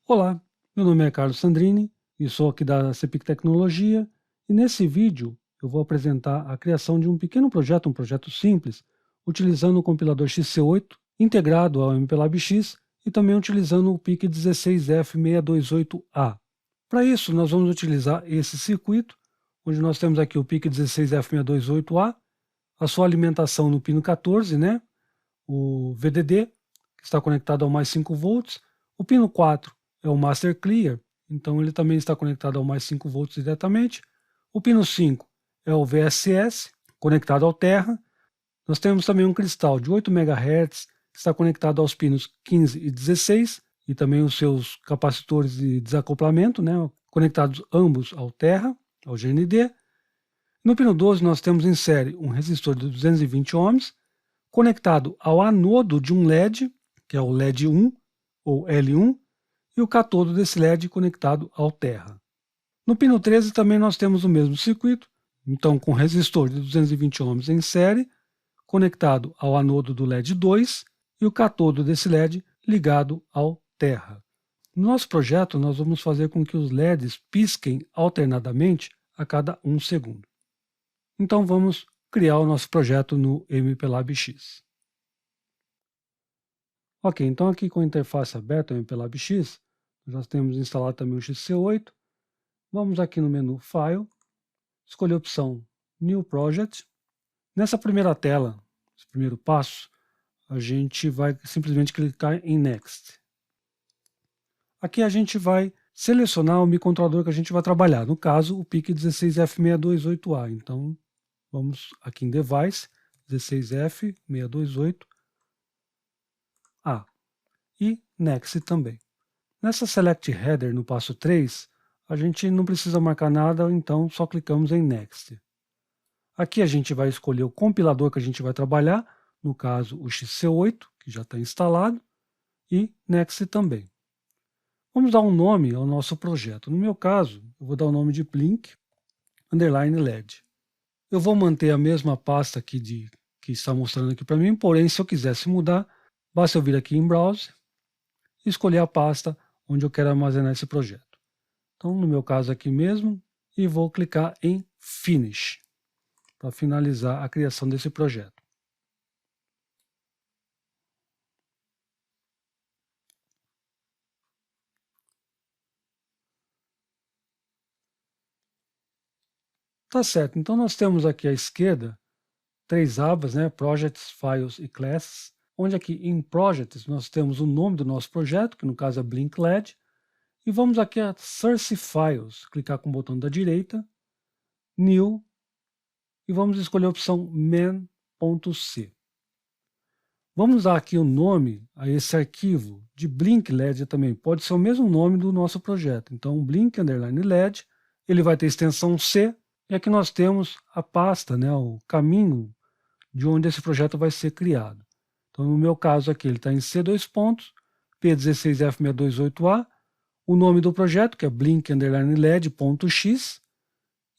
Olá, meu nome é Carlos Sandrini e sou aqui da CEPIC Tecnologia, e nesse vídeo eu vou apresentar a criação de um pequeno projeto, um projeto simples, utilizando o compilador XC8 integrado ao MPLAB X e também utilizando o PIC 16F628A. Para isso, nós vamos utilizar esse circuito, onde nós temos aqui o PIC 16F628A, a sua alimentação no pino 14, né? O VDD, que está conectado ao mais 5 volts, o pino 4 é o Master Clear, então ele também está conectado ao mais 5 volts diretamente. O pino 5 é o VSS, conectado ao Terra. Nós temos também um cristal de 8 MHz, que está conectado aos pinos 15 e 16, e também os seus capacitores de desacoplamento, né, conectados ambos ao Terra, ao GND. No pino 12 nós temos em série um resistor de 220 ohms, conectado ao anodo de um LED, que é o LED 1, ou L1, e o catodo desse LED conectado ao Terra. No pino 13 também nós temos o mesmo circuito, então com resistor de 220 ohms em série, conectado ao anodo do LED 2 e o catodo desse LED ligado ao Terra. No nosso projeto nós vamos fazer com que os LEDs pisquem alternadamente a cada 1 segundo. Então vamos criar o nosso projeto no MPLAB X. Ok, então aqui com a interface aberta, o MPLAB X, nós temos instalado também o XC8. Vamos aqui no menu File, escolher a opção New Project. Nessa primeira tela, esse primeiro passo, a gente vai simplesmente clicar em Next. Aqui a gente vai selecionar o microcontrolador que a gente vai trabalhar, no caso o PIC 16F628A. Então vamos aqui em Device, 16F628A e Next também. Nessa Select Header no passo 3, a gente não precisa marcar nada, então só clicamos em Next. Aqui a gente vai escolher o compilador que a gente vai trabalhar, no caso o XC8, que já está instalado, e Next também. Vamos dar um nome ao nosso projeto. No meu caso, eu vou dar o nome de Blink_LED. Eu vou manter a mesma pasta aqui que está mostrando aqui para mim, porém, se eu quisesse mudar, basta eu vir aqui em Browse e escolher a pasta onde eu quero armazenar esse projeto. Então, no meu caso aqui mesmo, e vou clicar em Finish, para finalizar a criação desse projeto. Tá certo, então nós temos aqui à esquerda 3 abas, né, Projects, Files e Classes, onde aqui em Projects nós temos o nome do nosso projeto, que no caso é Blink_LED, e vamos aqui a Source Files, clicar com o botão da direita, New, e vamos escolher a opção main.c. Vamos dar aqui o nome a esse arquivo de Blink_LED também, pode ser o mesmo nome do nosso projeto. Então, Blink_LED, ele vai ter extensão C, e aqui nós temos a pasta, né, o caminho de onde esse projeto vai ser criado. Então, no meu caso aqui, ele está em C2 pontos, P16F628A, o nome do projeto, que é blink_LED.x,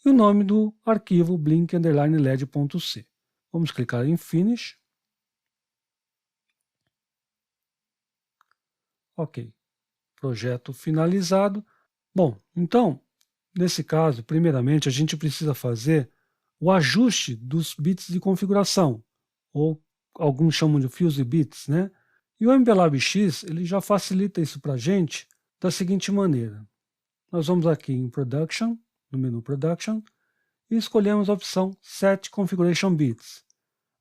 e o nome do arquivo blink_LED.c. Vamos clicar em Finish. Ok, projeto finalizado. Bom, então, nesse caso, primeiramente, a gente precisa fazer o ajuste dos bits de configuração, ou alguns chamam de fuse bits, né? E o MPLAB X, ele já facilita isso para a gente da seguinte maneira. Nós vamos aqui em Production, no menu Production, e escolhemos a opção Set Configuration Bits.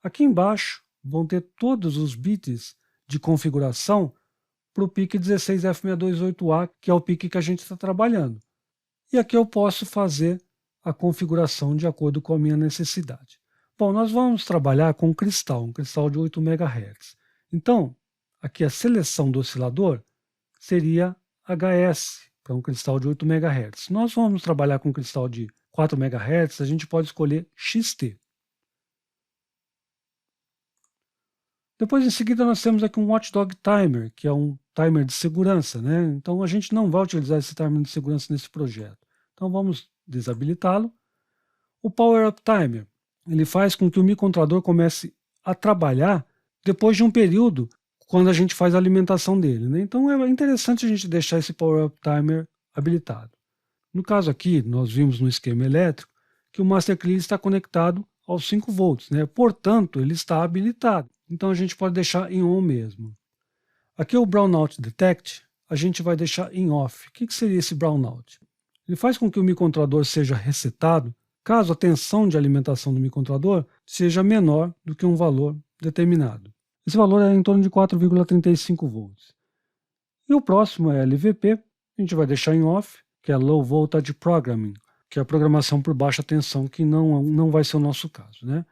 Aqui embaixo vão ter todos os bits de configuração para o PIC 16F628A, que é o PIC que a gente está trabalhando. E aqui eu posso fazer a configuração de acordo com a minha necessidade. Bom, nós vamos trabalhar com um cristal de 8 MHz. Então, aqui a seleção do oscilador seria HS, para um cristal de 8 MHz. Nós vamos trabalhar com um cristal de 4 MHz, a gente pode escolher XT. Depois, em seguida, nós temos aqui um Watchdog Timer, que é um timer de segurança, né? Então, a gente não vai utilizar esse timer de segurança nesse projeto. Então, vamos desabilitá-lo. O Power Up Timer, ele faz com que o microcontrolador comece a trabalhar depois de um período quando a gente faz a alimentação dele, né? Então é interessante a gente deixar esse Power Up Timer habilitado. No caso aqui, nós vimos no esquema elétrico que o Master Clear está conectado aos 5 volts, né? Portanto, ele está habilitado. Então a gente pode deixar em on mesmo. Aqui o Brownout Detect, a gente vai deixar em off. O que seria esse Brownout? Ele faz com que o microcontrolador seja resetado caso a tensão de alimentação do microcontrolador seja menor do que um valor determinado. Esse valor é em torno de 4,35 volts. E o próximo é LVP, a gente vai deixar em off, que é Low Voltage Programming, que é a programação por baixa tensão, que não vai ser o nosso caso, né?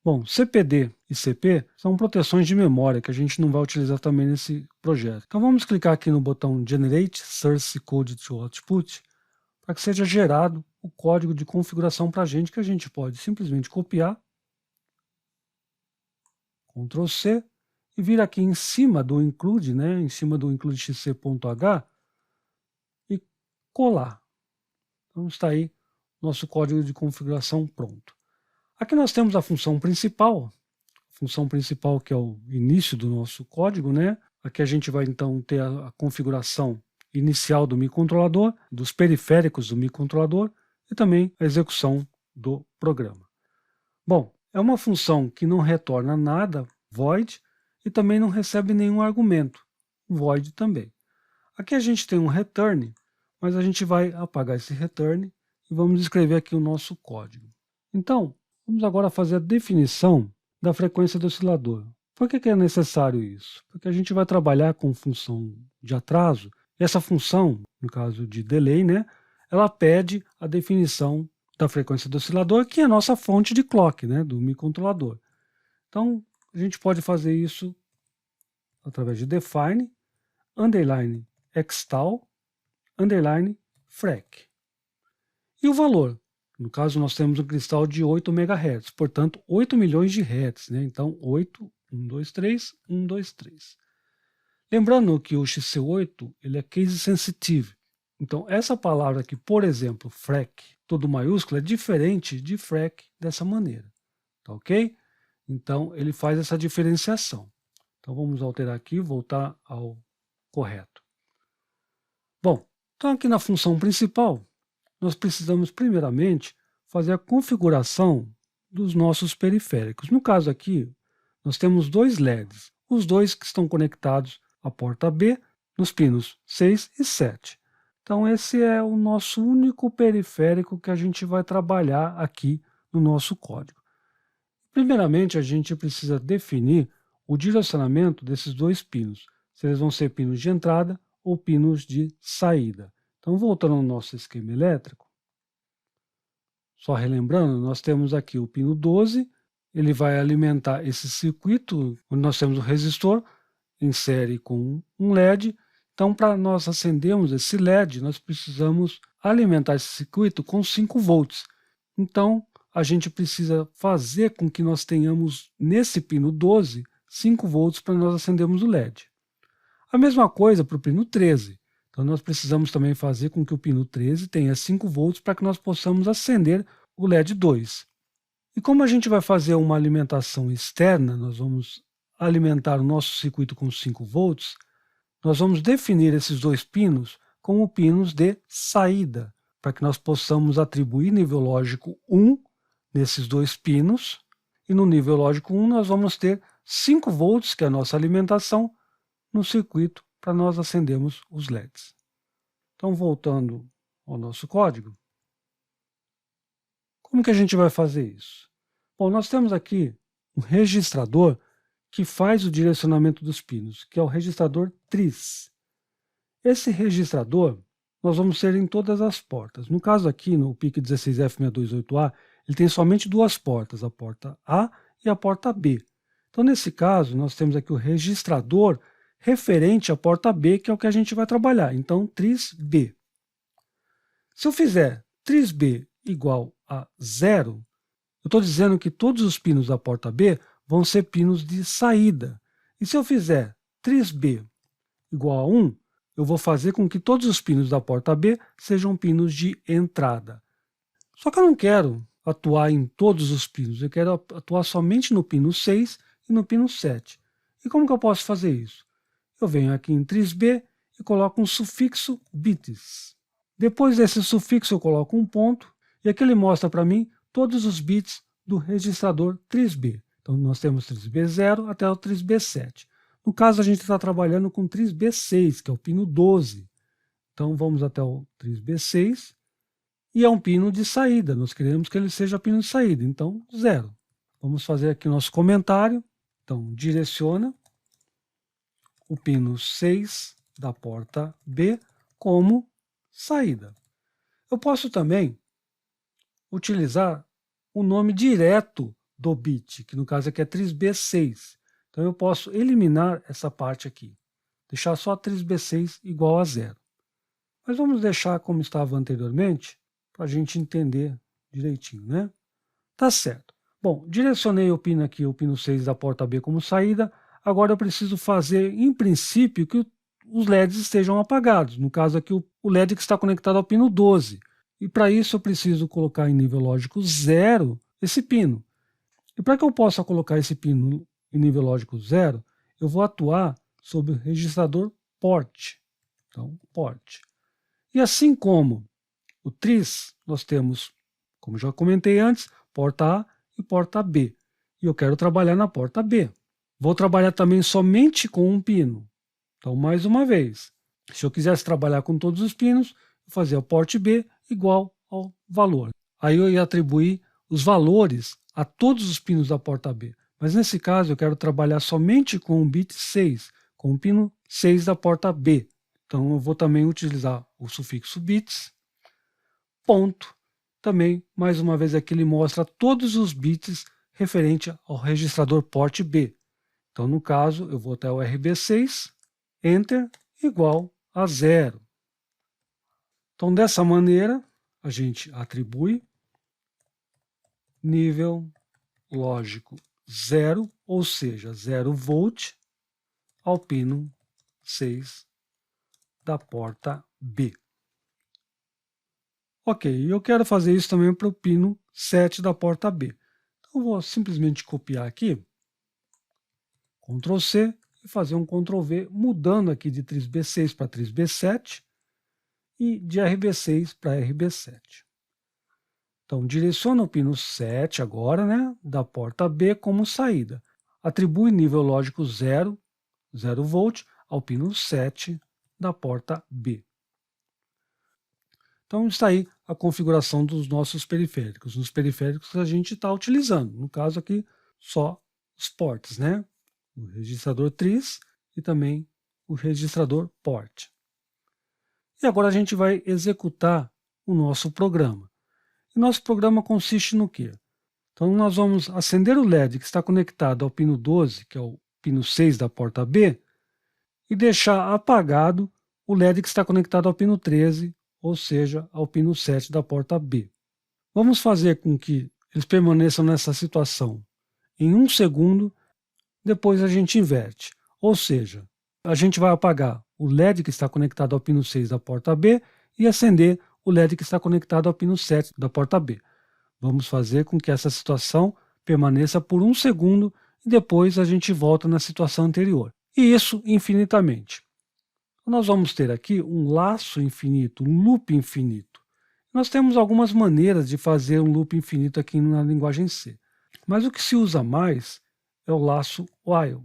Bom, CPD e CP são proteções de memória que a gente não vai utilizar também nesse projeto. Então vamos clicar aqui no botão Generate Source Code to Output para que seja gerado o código de configuração para a gente, que a gente pode simplesmente copiar, Ctrl C, e vir aqui em cima do include, né, em cima do include.xc.h e colar. Então está aí nosso código de configuração pronto. Aqui nós temos a função principal que é o início do nosso código, né? Aqui a gente vai então ter a configuração inicial do microcontrolador, dos periféricos do microcontrolador e também a execução do programa. Bom, é uma função que não retorna nada, void, e também não recebe nenhum argumento, void também. Aqui a gente tem um return, mas a gente vai apagar esse return e vamos escrever aqui o nosso código. Então, vamos agora fazer a definição da frequência do oscilador. Por que é necessário isso? Porque a gente vai trabalhar com função de atraso, e essa função, no caso de delay, né, ela pede a definição da frequência do oscilador, que é a nossa fonte de clock, né, do microcontrolador. Então, a gente pode fazer isso através de define, underline xtal, underline frec. E o valor? No caso, nós temos um cristal de 8 MHz, portanto, 8 milhões de Hz, né? Então, 8, 1, 2, 3, 1, 2, 3. Lembrando que o XC8 ele é case sensitive. Então, essa palavra aqui, por exemplo, frec, todo maiúsculo, é diferente de frec dessa maneira. Tá ok? Então, ele faz essa diferenciação. Então, vamos alterar aqui, voltar ao correto. Bom, então aqui na função principal, nós precisamos primeiramente fazer a configuração dos nossos periféricos. No caso aqui, nós temos dois LEDs, os dois que estão conectados à porta B nos pinos 6 e 7. Então esse é o nosso único periférico que a gente vai trabalhar aqui no nosso código. Primeiramente, a gente precisa definir o direcionamento desses dois pinos, se eles vão ser pinos de entrada ou pinos de saída. Então, voltando ao nosso esquema elétrico, só relembrando, nós temos aqui o pino 12, ele vai alimentar esse circuito, onde nós temos o resistor em série com um LED. Então, para nós acendermos esse LED, nós precisamos alimentar esse circuito com 5 volts. Então, a gente precisa fazer com que nós tenhamos, nesse pino 12, 5 volts para nós acendermos o LED. A mesma coisa para o pino 13. Então, nós precisamos também fazer com que o pino 13 tenha 5 volts para que nós possamos acender o LED 2. E como a gente vai fazer uma alimentação externa, nós vamos alimentar o nosso circuito com 5 volts, nós vamos definir esses dois pinos como pinos de saída, para que nós possamos atribuir nível lógico 1 nesses dois pinos, e no nível lógico 1 nós vamos ter 5 volts, que é a nossa alimentação, no circuito para nós acendermos os LEDs. Então, voltando ao nosso código, como que a gente vai fazer isso? Bom, nós temos aqui um registrador que faz o direcionamento dos pinos, que é o registrador TRIS. Esse registrador nós vamos ter em todas as portas. No caso aqui, no PIC 16F628A, ele tem somente duas portas, a porta A e a porta B. Então, nesse caso, nós temos aqui o registrador referente à porta B, que é o que a gente vai trabalhar. Então, tris B. Se eu fizer tris B igual a 0, eu estou dizendo que todos os pinos da porta B vão ser pinos de saída. E se eu fizer tris B igual a 1, eu vou fazer com que todos os pinos da porta B sejam pinos de entrada. Só que eu não quero atuar em todos os pinos, eu quero atuar somente no pino 6 e no pino 7. E como que eu posso fazer isso? Eu venho aqui em tris-b e coloco um sufixo bits. Depois desse sufixo eu coloco um ponto e aqui ele mostra para mim todos os bits do registrador tris-b. Então nós temos tris-b0 até o tris-b7. No caso a gente está trabalhando com tris-b6, que é o pino 12. Então vamos até o tris-b6 e é um pino de saída. Nós queremos que ele seja pino de saída, então 0. Vamos fazer aqui o nosso comentário. Então direciona o pino 6 da porta B como saída. Eu posso também utilizar o nome direto do bit, que no caso aqui é tris-b6. Então eu posso eliminar essa parte aqui, deixar só tris-b6 igual a 0. Mas vamos deixar como estava anteriormente, para a gente entender direitinho, né? Tá certo. Bom, direcionei o pino aqui, o pino 6 da porta B como saída. Agora eu preciso fazer, em princípio, que os LEDs estejam apagados. No caso aqui, o LED que está conectado ao pino 12. E para isso eu preciso colocar em nível lógico 0 esse pino. E para que eu possa colocar esse pino em nível lógico 0, eu vou atuar sobre o registrador port. Então, port. E assim como o tris, nós temos, como já comentei antes, porta A e porta B. E eu quero trabalhar na porta B. Vou trabalhar também somente com um pino. Então, mais uma vez, se eu quisesse trabalhar com todos os pinos, eu fazia o port B igual ao valor. Aí eu ia atribuir os valores a todos os pinos da porta B. Mas nesse caso eu quero trabalhar somente com o bit 6, com o pino 6 da porta B. Então eu vou também utilizar o sufixo bits, ponto. Também, mais uma vez aqui ele mostra todos os bits referente ao registrador port B. Então no caso eu vou até o RB6, Enter, igual a 0. Então dessa maneira a gente atribui nível lógico 0, ou seja, 0 volt, ao pino 6 da porta B. Ok, eu quero fazer isso também para o pino 7 da porta B. Então eu vou simplesmente copiar aqui, Ctrl C, e fazer um Ctrl V, mudando aqui de tris-b6 para tris-b7 e de RB6 para RB7. Então, direciona o pino 7 agora, né, da porta B como saída. Atribui nível lógico 0, 0 volt, ao pino 7 da porta B. Então, está aí a configuração dos nossos periféricos. Nos periféricos que a gente está utilizando. No caso aqui, só os ports, né? O registrador tris e também o registrador port. E agora a gente vai executar o nosso programa. E nosso programa consiste no quê? Então nós vamos acender o LED que está conectado ao pino 12, que é o pino 6 da porta B, e deixar apagado o LED que está conectado ao pino 13, ou seja, ao pino 7 da porta B. Vamos fazer com que eles permaneçam nessa situação em 1 segundo, depois a gente inverte. Ou seja, a gente vai apagar o LED que está conectado ao pino 6 da porta B e acender o LED que está conectado ao pino 7 da porta B. Vamos fazer com que essa situação permaneça por 1 segundo e depois a gente volta na situação anterior. E isso infinitamente. Nós vamos ter aqui um laço infinito, um loop infinito. Nós temos algumas maneiras de fazer um loop infinito aqui na linguagem C. Mas o que se usa mais é o laço while.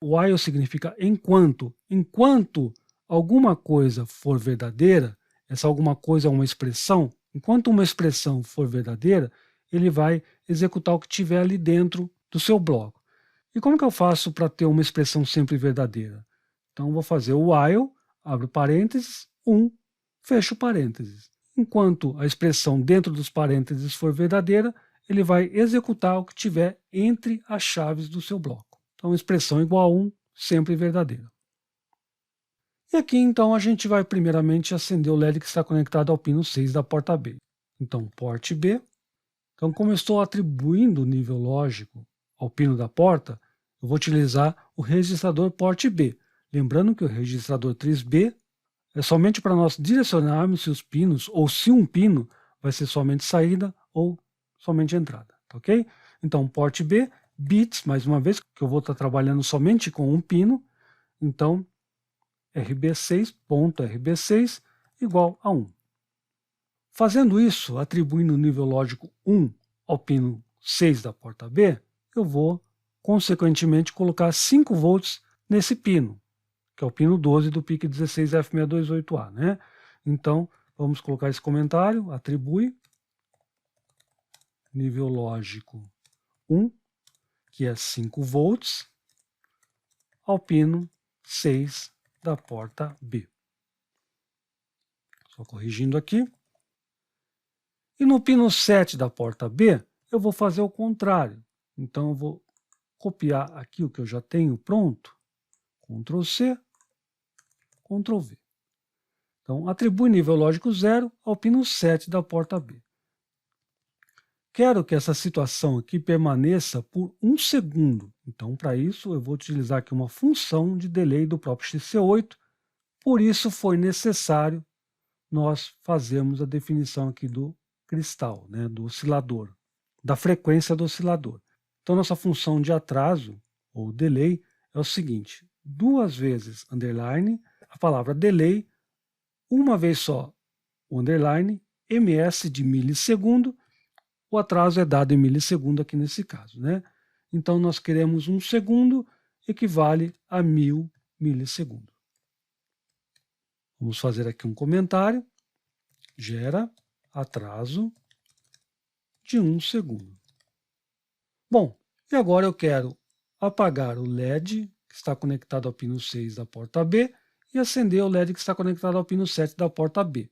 While significa enquanto. Enquanto alguma coisa for verdadeira, essa alguma coisa é uma expressão, enquanto uma expressão for verdadeira, ele vai executar o que tiver ali dentro do seu bloco. E como que eu faço para ter uma expressão sempre verdadeira? Então vou fazer o while, abro parênteses, 1, fecho parênteses. Enquanto a expressão dentro dos parênteses for verdadeira, ele vai executar o que tiver entre as chaves do seu bloco. Então expressão igual a 1, sempre verdadeira. E aqui então a gente vai primeiramente acender o LED que está conectado ao pino 6 da porta B. Então port B. Então como eu estou atribuindo o nível lógico ao pino da porta, eu vou utilizar o registrador port B. Lembrando que o registrador tris-B é somente para nós direcionarmos se os pinos, ou se um pino vai ser somente saída ou somente entrada, tá ok? Então port B bits, mais uma vez, que eu vou estar trabalhando somente com um pino, então RB6.RB6 igual a 1. Fazendo isso, atribuindo o nível lógico 1 ao pino 6 da porta B, eu vou, consequentemente, colocar 5 volts nesse pino, que é o pino 12 do PIC 16F628A, né? Então, vamos colocar esse comentário, atribui nível lógico 1, que é 5 volts, ao pino 6 da porta B. Só corrigindo aqui. E no pino 7 da porta B, eu vou fazer o contrário. Então, eu vou copiar aqui o que eu já tenho pronto, Ctrl C, Ctrl V. Então, atribui nível lógico 0 ao pino 7 da porta B. Quero que essa situação aqui permaneça por 1 segundo. Então, para isso, eu vou utilizar aqui uma função de delay do próprio XC8. Por isso, foi necessário nós fazermos a definição aqui do cristal, né, do oscilador, da frequência do oscilador. Então, nossa função de atraso, ou delay, é o seguinte: 2 vezes underline, a palavra delay, uma vez só o underline, ms de milissegundo, o atraso é dado em milissegundo aqui nesse caso, né? Então, nós queremos 1 segundo, equivale a 1000 milissegundos. Vamos fazer aqui um comentário. Gera atraso de 1 segundo. Bom, e agora eu quero apagar o LED que está conectado ao pino 6 da porta B e acender o LED que está conectado ao pino 7 da porta B.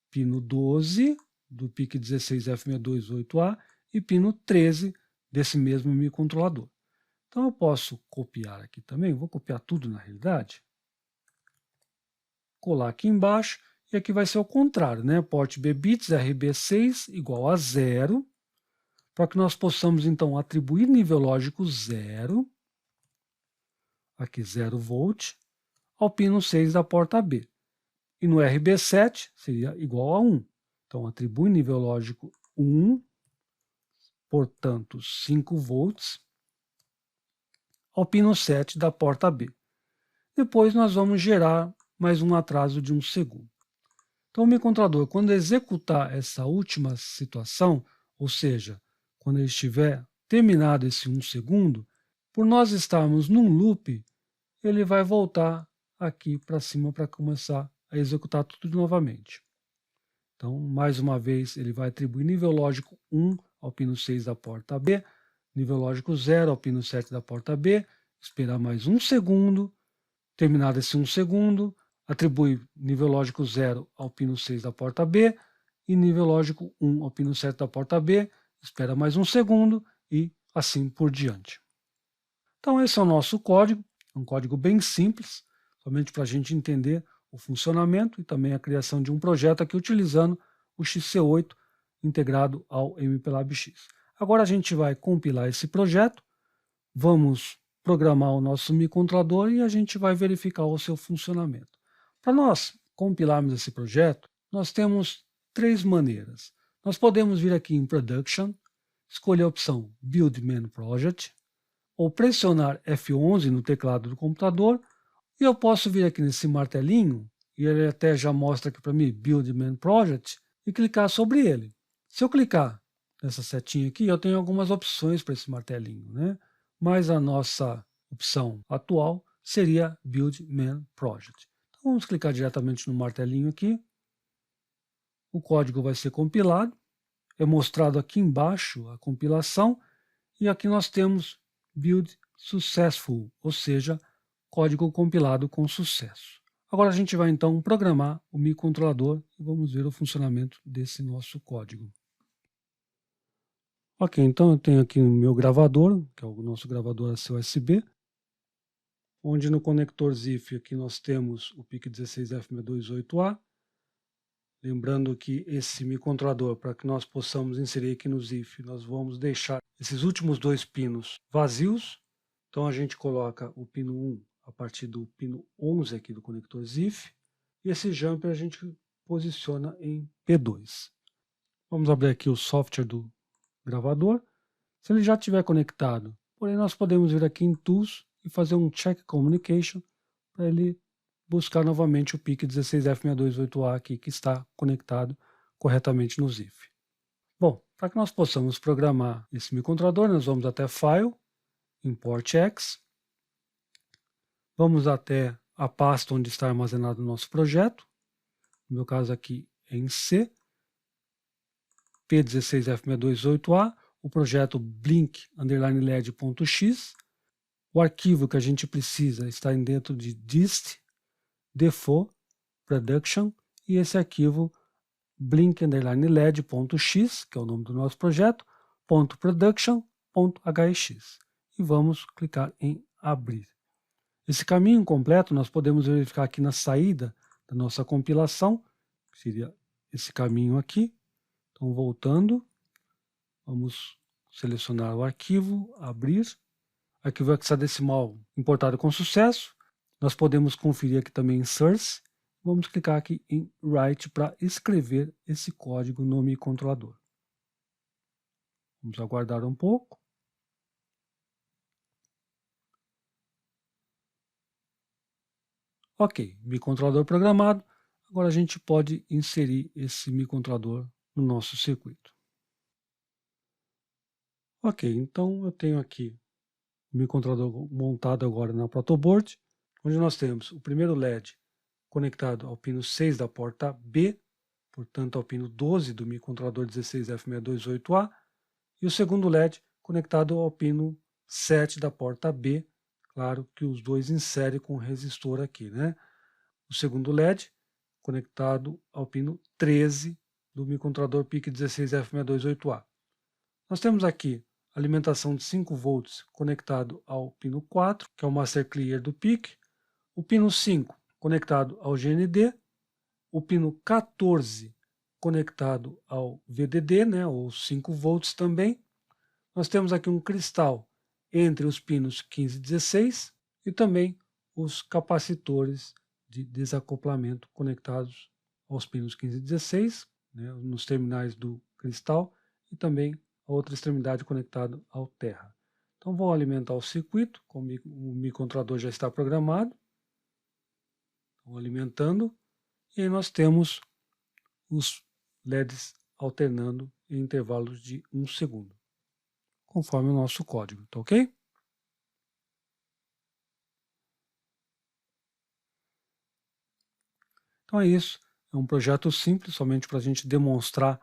Pino 12 do PIC 16F628A e pino 13 desse mesmo microcontrolador. Então eu posso copiar aqui também, vou copiar tudo na realidade, colar aqui embaixo, e aqui vai ser o contrário, né? Porte B bits RB6 igual a 0, para que nós possamos então atribuir nível lógico 0, aqui 0 volt, ao pino 6 da porta B. E no RB7 seria igual a 1. Então atribui nível lógico 1, portanto 5 volts, ao pino 7 da porta B. Depois nós vamos gerar mais um atraso de 1 segundo. Então o microcontrolador, quando executar essa última situação, ou seja, quando ele estiver terminado esse 1 segundo, por nós estarmos num loop, ele vai voltar aqui para cima para começar a executar tudo novamente. Então, mais uma vez, ele vai atribuir nível lógico 1 ao pino 6 da porta B, nível lógico 0 ao pino 7 da porta B, esperar mais 1 segundo, terminado esse 1 segundo, atribui nível lógico 0 ao pino 6 da porta B e nível lógico 1 ao pino 7 da porta B, espera mais 1 segundo e assim por diante. Então esse é o nosso código, um código bem simples, somente para a gente entender o funcionamento e também a criação de um projeto aqui utilizando o XC8 integrado ao MPLAB X. Agora a gente vai compilar esse projeto, vamos programar o nosso microcontrolador e a gente vai verificar o seu funcionamento. Para nós compilarmos esse projeto, nós temos 3 maneiras. Nós podemos vir aqui em Production, escolher a opção Build Main Project, ou pressionar F11 no teclado do computador, e eu posso vir aqui nesse martelinho, e ele até já mostra aqui para mim Build Main Project, e clicar sobre ele. Se eu clicar nessa setinha aqui, eu tenho algumas opções para esse martelinho, né? Mas a nossa opção atual seria Build Main Project. Então vamos clicar diretamente no martelinho aqui. O código vai ser compilado. É mostrado aqui embaixo a compilação. E aqui nós temos Build Successful, ou seja, código compilado com sucesso. Agora a gente vai então programar o microcontrolador e vamos ver o funcionamento desse nosso código. Ok, então eu tenho aqui o meu gravador, que é o nosso gravador AC/USB, onde no conector ZIF aqui nós temos o PIC 16F628A. Lembrando que esse microcontrolador, para que nós possamos inserir aqui no ZIF, nós vamos deixar esses últimos 2 pinos vazios. Então a gente coloca o pino 1 a partir do pino 11 aqui do conector ZIF, e esse jumper a gente posiciona em P2. Vamos abrir aqui o software do gravador. Se ele já estiver conectado, porém nós podemos vir aqui em Tools e fazer um Check Communication para ele buscar novamente o PIC 16F628A aqui que está conectado corretamente no ZIF. Bom, para que nós possamos programar esse microcontrolador, nós vamos até File, Import X, vamos até a pasta onde está armazenado o nosso projeto, no meu caso aqui é em C, P16F628A, o projeto blink_led.x, o arquivo que a gente precisa está dentro de dist, default, production, e esse arquivo blink_led.x, que é o nome do nosso projeto, .production.hx. E vamos clicar em abrir. Esse caminho completo nós podemos verificar aqui na saída da nossa compilação, que seria esse caminho aqui. Então, voltando, vamos selecionar o arquivo, abrir. Arquivo hexadecimal importado com sucesso. Nós podemos conferir aqui também em Source. Vamos clicar aqui em Write para escrever esse código no microcontrolador. Vamos aguardar um pouco. Ok, microcontrolador programado. Agora a gente pode inserir esse microcontrolador no nosso circuito. Ok, então eu tenho aqui o microcontrolador montado agora na protoboard, onde nós temos o primeiro LED conectado ao pino 6 da porta B, portanto ao pino 12 do microcontrolador 16F628A, e o segundo LED conectado ao pino 7 da porta B, claro que os dois inserem com o resistor aqui, né? O segundo LED conectado ao pino 13 do microcontrolador PIC 16F628A. Nós temos aqui alimentação de 5 volts conectado ao pino 4, que é o Master Clear do PIC, o pino 5 conectado ao GND, o pino 14 conectado ao VDD, né, ou 5 volts também. Nós temos aqui um cristal entre os pinos 15 e 16 e também os capacitores de desacoplamento conectados aos pinos 15 e 16, né, nos terminais do cristal, e também a outra extremidade conectada ao terra. Então vou alimentar o circuito, como o microcontrolador já está programado. Vou alimentando, e aí nós temos os LEDs alternando em intervalos de 1 segundo, conforme o nosso código, tá ok? Então é isso, é um projeto simples, somente para a gente demonstrar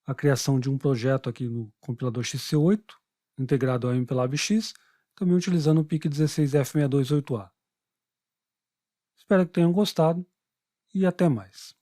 a criação de um projeto aqui no compilador XC8, integrado ao MPLAB X, também utilizando o PIC 16F628A. Espero que tenham gostado e até mais.